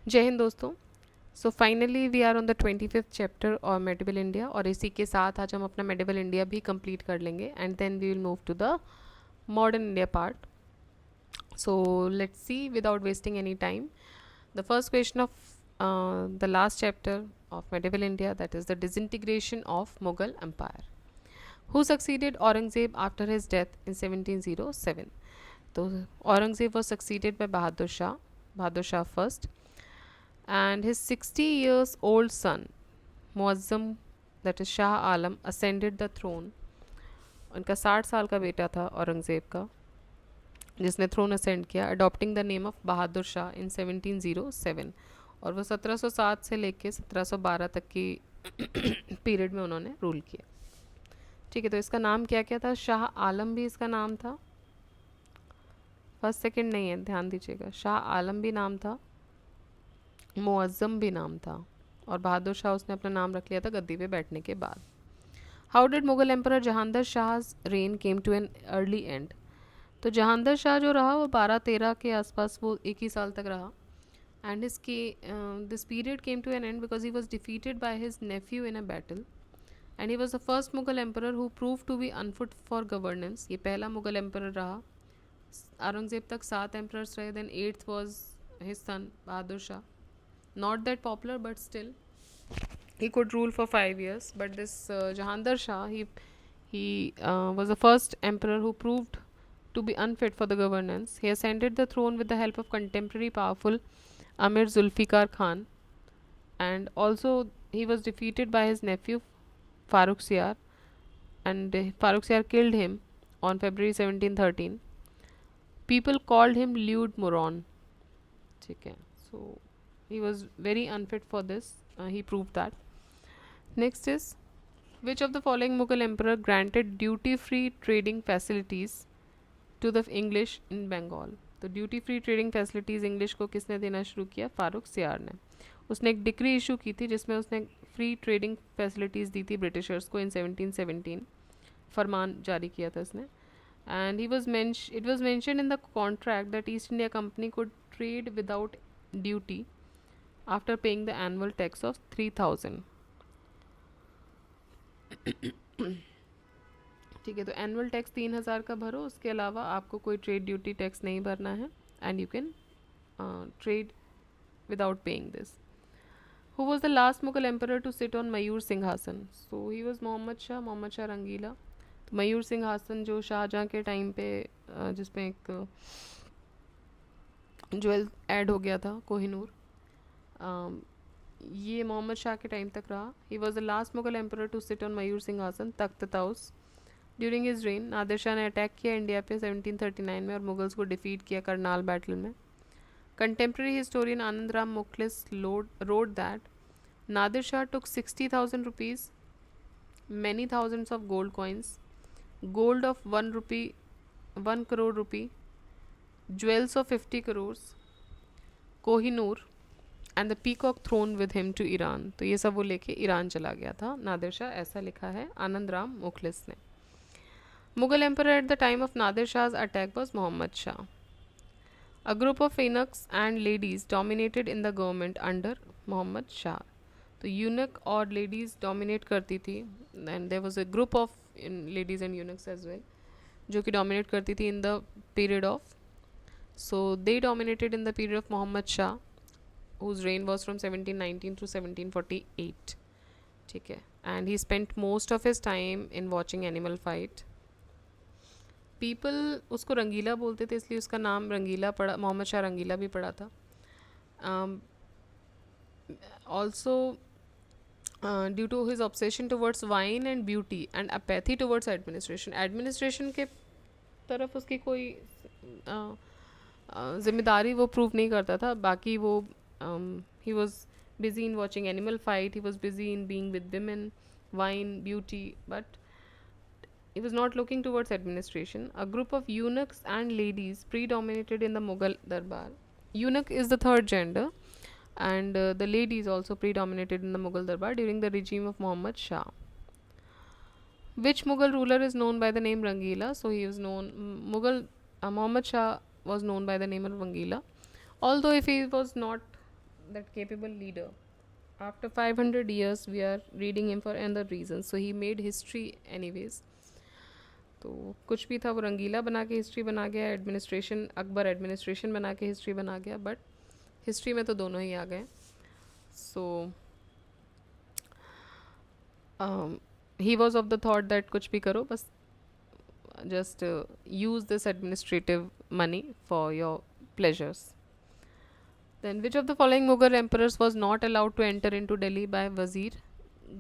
जय हिंद दोस्तों. So finally we are on the 25th chapter और मेडिवल इंडिया, और इसी के साथ आज हम अपना मेडिवल इंडिया भी कंप्लीट कर लेंगे and then we will move to the modern India part. So let's see without wasting any time the first question of the last chapter of medieval India, that is the disintegration of Mughal Empire. Who succeeded Aurangzeb after his death in 1707? So Aurangzeb was succeeded by Bahadur Shah first, and his 60 years old son Muazzam, that is Shah Alam, ascended the throne. उनका 60 साल का बेटा था औरंगज़ेब का जिसने throne ascend किया, adopting the name of Bahadur Shah इन 1707. और वो 1707 से लेके 1712 तक की पीरियड में उन्होंने रूल किया. ठीक है, तो इसका नाम क्या क्या था? शाह आलम भी इसका नाम था, फर्स्ट सेकंड नहीं है, ध्यान दीजिएगा. शाह आलम भी नाम था, मुअज्जम भी नाम था, और बहादुर शाह उसने अपना नाम रख लिया था गद्दी पे बैठने के बाद. How did Mughal emperor Jahandar Shah reign came to an early end? तो जहांदर शाह जो रहा वो 12-13 के आसपास वो एक ही साल तक रहा. And this period came to an end because he was defeated by his nephew in a battle, and he was the first Mughal emperor who prove to be unfit for governance. ये पहला मुगल एम्पर रहा. औरंगजेब तक 7 emperors रहे, then 8th was his son Bahadur Shah. Not that popular but still he could rule for 5 years. But this Jahandar Shah, he was the first emperor who proved to be unfit for the governance. He ascended the throne with the help of contemporary powerful Amir Zulfikar Khan, and also he was defeated by his nephew Farrukh Siyar, and Farrukh Siyar killed him on February 1713. People called him lewd moron. ठीक है, so he was very unfit for this. He proved that. Next is, which of the following Mughal emperor granted duty-free trading facilities to the English in Bengal? तो duty free trading facilities English को किसने देना शुरू किया? फारूक सियार ने. उसने एक डिक्री इशू की थी जिसमें उसने फ्री ट्रेडिंग फैसिलिटीज़ दी थी ब्रिटिशर्स को इन 1717. फरमान जारी किया था उसने. And it was mentioned in the contract that east India company could trade without duty after paying the annual tax of 3000. ठीक है, तो एनुअल टैक्स 3000 का भरो, उसके अलावा आपको कोई ट्रेड ड्यूटी टैक्स नहीं भरना है, and you can trade without paying this. Who was the last Mughal emperor to sit on Mayur Singhasan? So he was Mohammad Shah Rangeela. तो मयूर सिंहासन जो शाहजहाँ के टाइम पे जिसमें एक ज्वेल ऐड हो गया था कोहिनूर, ये मोहम्मद शाह के टाइम तक रहा. He was the last Mughal emperor to sit on Mayur Singhasan Takht Taus. During his reign Nadir Shah ने अटैक किया इंडिया पे 1739 में और मुगल्स को डिफीट किया करनाल बैटल में. Contemporary historian Anand Ram Mukhlis wrote that Nadir Shah took 60,000 rupees, many thousands of gold coins, gold of 1 crore rupee, jewels of 50 crores, Kohinoor, and the peacock throne with him to Iran. तो ये सब वो लेके Iran चला गया था नादिर शाह, ऐसा लिखा है आनंद राम मुखलिस ने. Mughal emperor at the time of Nadir Shah's attack was Mohammad Shah. A group of eunuchs and ladies dominated in the government under Mohammad Shah. तो यूनक और लेडीज़ डोमिनेट करती थी, and there was a group of ladies and eunuchs as well जो कि dominate करती थी in the period of. So they dominated in the period of Mohammad Shah, whose reign was from 1719 to 1748. ठीक है, and he spent most of his time in watching animal fight. People उसको रंगीला बोलते थे, इसलिए उसका नाम रंगीला पड़ा, मोहम्मद शाह रंगीला भी पड़ा था. Also due to his obsession towards wine and beauty and apathy towards administration के तरफ उसकी कोई जिम्मेदारी वो प्रूव नहीं करता था. बाकी वो he was busy in watching animal fight, he was busy in being with women, wine, beauty, but he was not looking towards administration. A group of eunuchs and ladies predominated in the Mughal darbar. Eunuch is the third gender, and the ladies also predominated in the Mughal darbar during the regime of Muhammad Shah. Which Mughal ruler is known by the name Rangila? So he was known, Muhammad Shah was known by the name of Rangila. Although if he was not that capable leader. After 500 years, we are reading him for another reason. So he made history anyways. तो कुछ भी था वो रंगीला बना के history बना गया, administration Akbar administration बना के हिस्ट्री बना गया, बट हिस्ट्री में तो दोनों ही आ गए. So he was of the thought that कुछ भी करो, बस just use this administrative money for your pleasures. Then which of the following Mughal emperors was not allowed to enter into Delhi by Wazir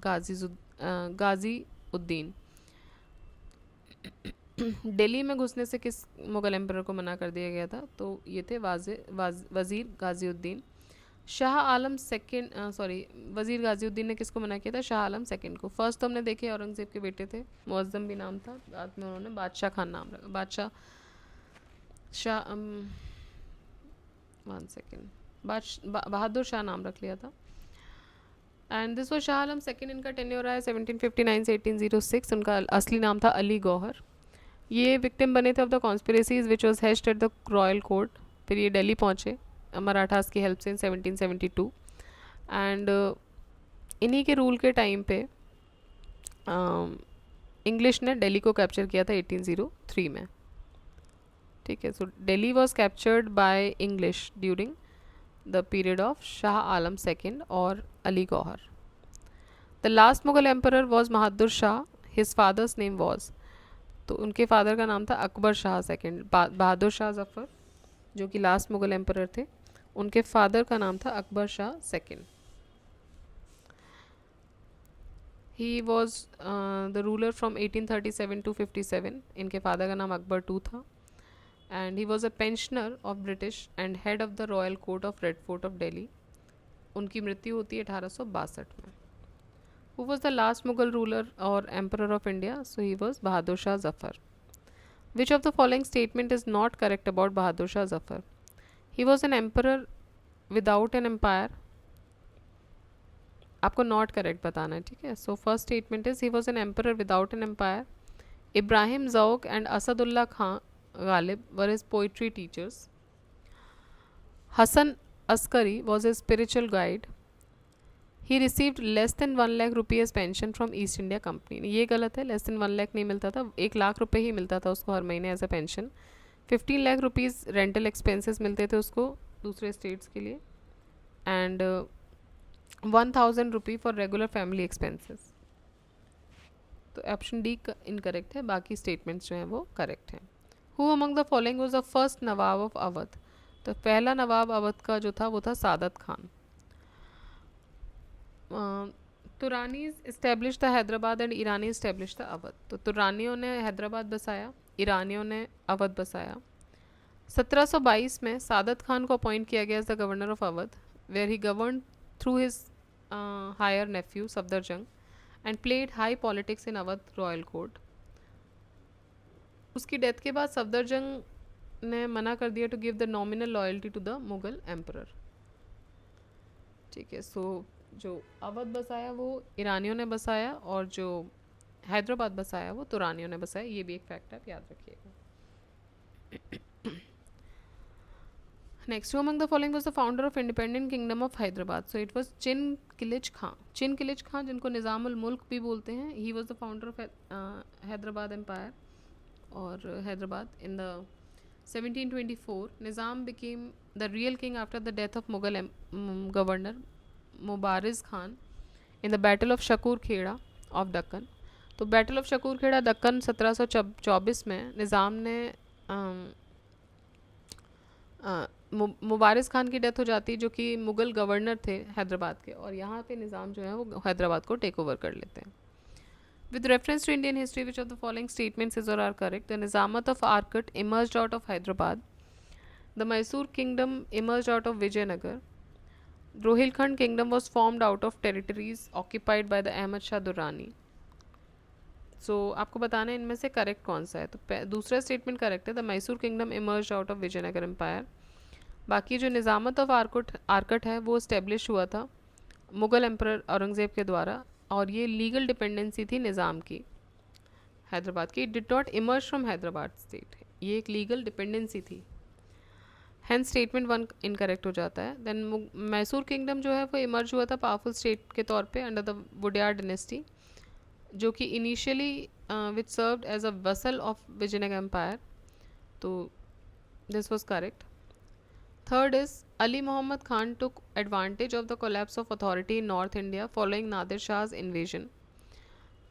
Ghazi Uddin? Delhi में घुसने से किस Mughal emperor को मना कर दिया गया था? तो ये थे वज़ीर गाज़ीउद्दीन. शाह आलम सेकेंड वज़ीर गाज़ीउद्दीन ने किसको मना किया था? शाह आलम सेकेंड को. फर्स्ट तो हमने देखे औरंगज़ेब के बेटे थे, मुअज़्ज़म भी नाम था, बाद में उन्होंने बादशाह खान नाम रखा, बादशाह शाह बहादुर शाह नाम रख लिया था. एंड दिस वो शाह आलम सेकेंड. इनका टेन्योर आया 1759 से 1806. उनका असली नाम था अली गौहर. ये विक्टिम बने थे of the conspiracies which was hedged at the royal court. फिर ये दिल्ली पहुँचे मराठास की हेल्प से इन 1772. एंड इन्हीं के रूल के टाइम पे इंग्लिश ने दिल्ली को कैप्चर किया था 1803 में. ठीक है. So Delhi was captured by English during the period of Shah Alam second और Ali Gauhar. The last Mughal emperor was Bahadur Shah. His father's name was, तो उनके फादर का नाम था अकबर शाह सेकेंड. बहादुर शाह जफ़र जो कि लास्ट मुगल एम्परर थे, उनके फादर का नाम था Akbar Shah second. He was the ruler from 1837 to 57. इनके फादर का नाम अकबर टू था. And he was a pensioner of British and head of the royal court of Red Fort of Delhi. उनकी मृत्यु होती है 1862 में. Who was the last Mughal ruler और emperor of India? So he was Bahadur Shah Zafar. Which of the following statement is not correct about Bahadur Shah Zafar? He was an emperor without an empire. आपको not correct बताना है. ठीक है. So first statement is he was an emperor without an empire. Ibrahim Zauq and Asadullah Khan Ghalib were his poetry teachers. Hasan Askari was a spiritual guide. He received less than 1 lakh rupees pension from East India company. ये गलत है. Less than 1 lakh नहीं मिलता था, 1 लाख रुपए ही मिलता था उसको हर महीने as a pension. 15 lakh rupees rental expenses मिलते थे उसको दूसरे स्टेट्स के लिए. And 1000 rupee for regular family expenses. तो ऑप्शन डी इनकरेक्ट है, बाकी स्टेटमेंट्स जो हैं वो करेक्ट हैं. Who among the following was the first nawab of Awadh? तो पहला नवाब अवध का जो था वो था Saadat Khan. Turanis establish the Hyderabad and Irani establish the Awadh. तो तुरानियों ने हैदराबाद बसाया, ईरानियों ने अवध बसाया. 1722 में सादत खान को अपॉइंट किया गया as the governor of Awadh, where he govern through his higher nephew Safdarjung and played high politics in Awadh royal court. उसकी डेथ के बाद सफदरजंग ने मना कर दिया to give the nominal loyalty to the Mughal emperor. ठीक है. सो जो अवध बसाया वो ईरानियों ने बसाया और जो हैदराबाद बसाया वो तुरानियों ने बसाया. ये भी एक फैक्ट आप याद रखिएगा. Next, who among the following was the founder of independent kingdom of Hyderabad? So it was Chin Qilich Khan. Chin Qilich Khan जिनको निज़ामुल मुल्क भी बोलते हैं, he was the founder of Hyderabad empire और Hyderabad. In the 1724 Nizam became the real king after the death of Mughal governor Mubariz Khan in the battle of Shakur Kheda of Deccan. तो battle of Shakur Kheda Deccan 1724 में निज़ाम ने मुबारिज़ खान की death हो जाती है जो कि मुग़ल गवर्नर थे हैदराबाद के, और यहाँ पे निज़ाम जो है वो हैदराबाद को टेक ओवर कर लेते हैं. With reference to Indian history which of the following statements is or are correct? The Nizamat of Arcot emerged out of Hyderabad. The Mysore kingdom emerged out of Vijayanagara. Rohilkhand kingdom was formed out of territories occupied by the Ahmad Shah Durrani. So आपको बताना है इनमें से correct कौन सा है. तो दूसरा स्टेटमेंट करेक्ट है, the Mysore kingdom emerged out of Vijayanagar empire. बाकी जो निज़ामत ऑफ आर्कट है वो इस्टेब्लिश हुआ था मुग़ल एम्परर औरंगज़ेब के द्वारा, और ये लीगल डिपेंडेंसी थी निज़ाम की हैदराबाद की. Did not emerge from Hyderabad state. ये एक लीगल डिपेंडेंसी थी. हैंस स्टेटमेंट वन इनकरेक्ट हो जाता है. देन मैसूर किंगडम जो है वो इमर्ज हुआ था पावरफुल स्टेट के तौर पे अंडर द वुडियार डिनेस्टी, जो कि initially which served as a vassal of Vijayanagar empire. तो this was correct. Third is Ali Muhammad Khan took advantage of the collapse of authority in North India following Nadir Shah's invasion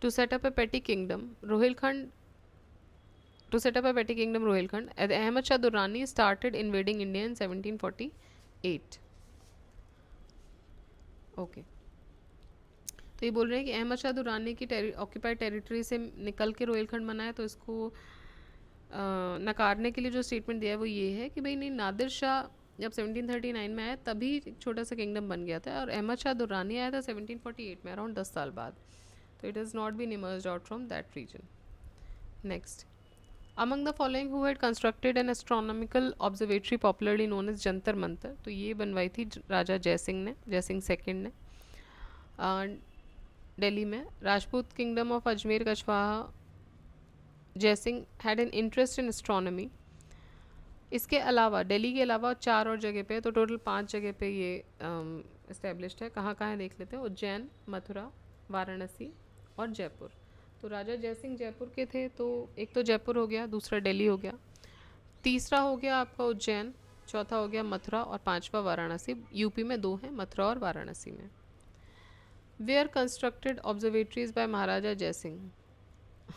to set up a petty kingdom. Rohilkhand to set up a petty kingdom Rohilkhand. Ahmad Shah Durrani started invading India in 1748. Okay. तो ये बोल रहे हैं कि अहमद शाह दुरानी की occupied territory से निकल के रोहिलखंड बना है, तो इसको नकारने के लिए जो स्टेटमेंट दिया है वो ये है कि भाई नहीं, नादिर शाह जब 1739 में आया तभी एक छोटा सा किंगडम बन गया था और अहमद शाह दुर्रानी आया था 1748 में, अराउंड 10 साल बाद. तो it is not been emerged out from that region. Next, among the following who had constructed an astronomical observatory popularly known as Jantar Mantar. तो ये बनवाई थी राजा जयसिंह ने, जयसिंह सेकेंड ने, दिल्ली में. Rajput kingdom of Ajmer Kachhwaha, Jai Singh had an interest in astronomy. इसके अलावा दिल्ली के अलावा 4 और जगह पे, तो टोटल 5 जगह पे ये इस्टेब्लिश्ड है. कहाँ कहाँ है देख लेते हैं. उज्जैन, मथुरा, वाराणसी और जयपुर. तो राजा जयसिंह जयपुर के थे, तो एक तो जयपुर हो गया, दूसरा दिल्ली हो गया, तीसरा हो गया आपका उज्जैन, चौथा हो गया मथुरा और पांचवा वाराणसी. यूपी में 2 हैं, मथुरा और वाराणसी में. Were constructed observatories by Maharaja Jai Singh.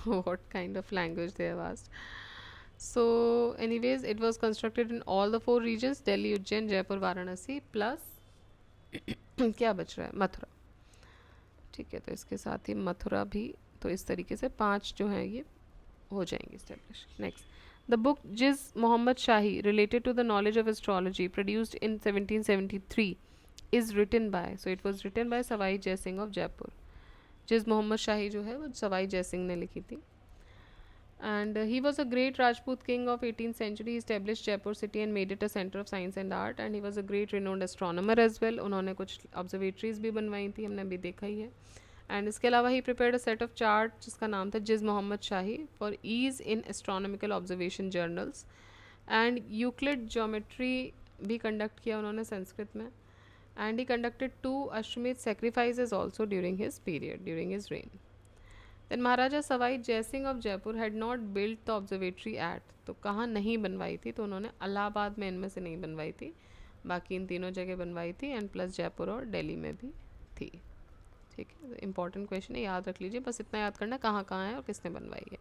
what kind of language they have asked. So anyways, it was constructed in all the 4 regions, Delhi, Ujjain, Jaipur, Varanasi plus क्या बच रहा है, मथुरा. ठीक है, तो इसके साथ ही मथुरा भी. तो इस तरीके से 5 जो हैं ये हो जाएंगे establish. Next, the book Zij Muhammad Shahi related to the knowledge of astrology produced in 1773 is written by. So it was written by Sawai Jaisingh of Jaipur. जिस मोहम्मद शाही जो है वो सवाई जयसिंह ने लिखी थी. And he was a great Rajput king of 18th century. He established Jaipur city and made it a centre of science and art. And he was a great renowned astronomer as well. उन्होंने कुछ observatories भी बनवाई थी, हमने अभी देखा ही है. And इसके अलावा he prepared a set of chart जिसका नाम था Zij Muhammad Shahi for ease in astronomical observation journals. And Euclid geometry भी कंडक्ट किया उन्होंने संस्कृत में. And he conducted 2 Ashwamedh sacrifices also during his period, during his reign. Then Maharaja Savai Jai Singh of Jaipur had not built the observatory at. तो कहाँ नहीं बनवाई थी, तो उन्होंने इलाहाबाद में इनमें से नहीं बनवाई थी, बाकी इन तीनों जगह बनवाई थी. एंड प्लस जयपुर और दिल्ली में भी थी. ठीक है, इंपॉर्टेंट क्वेश्चन है, याद रख लीजिए. बस इतना याद करना कहाँ कहाँ है और किसने बनवाई है.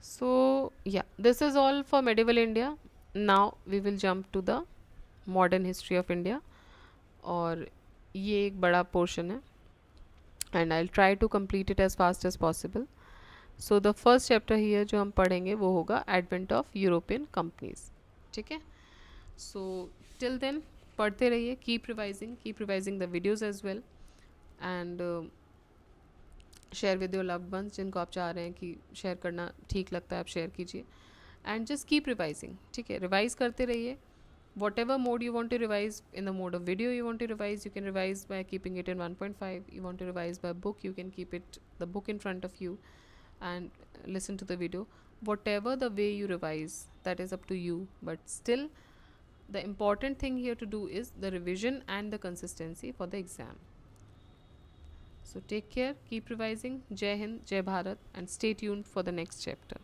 सो या this is all for medieval India. Now we will jump to the modern history of India. और ये एक बड़ा पोर्शन है and I will try to complete it as fast as possible. So the first chapter here जो हम पढ़ेंगे वो होगा एडवेंट ऑफ यूरोपियन कंपनीज. ठीक है, सो टिल देन पढ़ते रहिए, keep revising the videos as well and share with your loved ones. जिनको आप चाह रहे हैं कि शेयर करना ठीक लगता है आप शेयर कीजिए. And just keep revising. ठीक है, रिवाइज करते रहिए. Whatever mode you want to revise, in the mode of video you want to revise, you can revise by keeping it in 1.5. You want to revise by book, you can keep the book in front of you and listen to the video. Whatever the way you revise, that is up to you, but still the important thing here to do is the revision and the consistency for the exam. So take care, keep revising. Jai Hind, Jai Bharat, and stay tuned for the next chapter.